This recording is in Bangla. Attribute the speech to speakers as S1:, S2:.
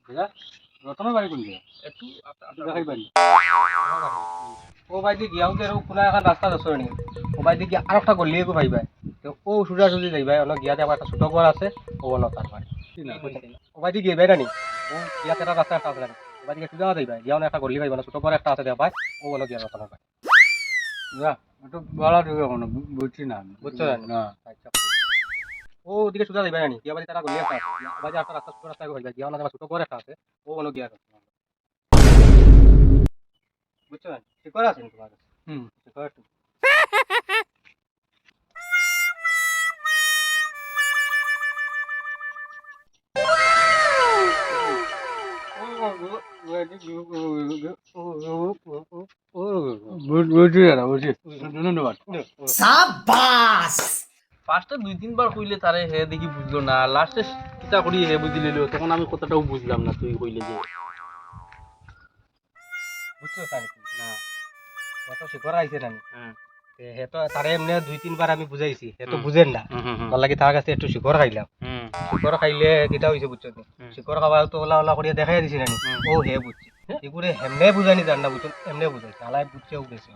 S1: রতনের বাড়ি কোন জায়গা?
S2: একটু
S1: দেখাই বাড়ি ও বাইদি গিয়াউতে আর পুরা এখন রাস্তা দছর নি ও বাইদি গিয়া আর একটা গলি গো ভাই ভাই তো ও সুজা সুজি যাই ভাই অন গিয়াতে আমার একটা ছোট ঘর আছে ও অন তার বাড়ি ও বাইদি গিয়ে বাইরা নি ও গিয়াতে একটা রাস্তা একটা আছে ও বাইদি সুজা যাই ভাই গিয়া একটা গলি ভাই মানে ছোট ঘর একটা আছে দেয়া ভাই ও অন গিয়া রতনের বাড়ি
S2: যা একটু বলা দিবে কোনো বুঝছি না আমি।
S1: বুঝছো না আচ্ছা ও ওদিকে সুজা যাই ভাই নি গিয়া বাড়ি তারা গলি একটা আছে ও বাইদি একটা রাস্তা ছোট রাস্তা ভাই ভাই গিয়া অন ছোট ঘর একটা আছে ও অন গিয়া বুঝছো না ঠিক করে আছেন তোমার কাছে ঠিক করে একটু
S2: বুঝছি দাদা বুঝছি ধন্যবাদ।
S3: ফার্স্টে 2-3 বার কইলে তারে হে দেখি বুঝলো না, লাস্টে কিতা করি হে বুঝি লিল, তখন আমি কথাটাও বুঝলাম না তুই কইলে যে
S1: বুঝছো তাই না এত শিখর আইছে না
S3: হ্যাঁ
S1: হে তো তারে এমনি 2-3 বার আমি বুঝাইছি হে তো বুঝেন না তার লাগি তার কাছে একটু শিখর খাইলাম শিখর খাইলে কিটা হইছে বুঝছো শিখর খাওয়া তো ওলা ওলা করিয়া দেখাই দিছি না ও হে বুঝছে এগুরে হেমনে বুঝানি জান না বুঝছো এমনে বুঝাইছে আলাই বুঝছে ও গেছে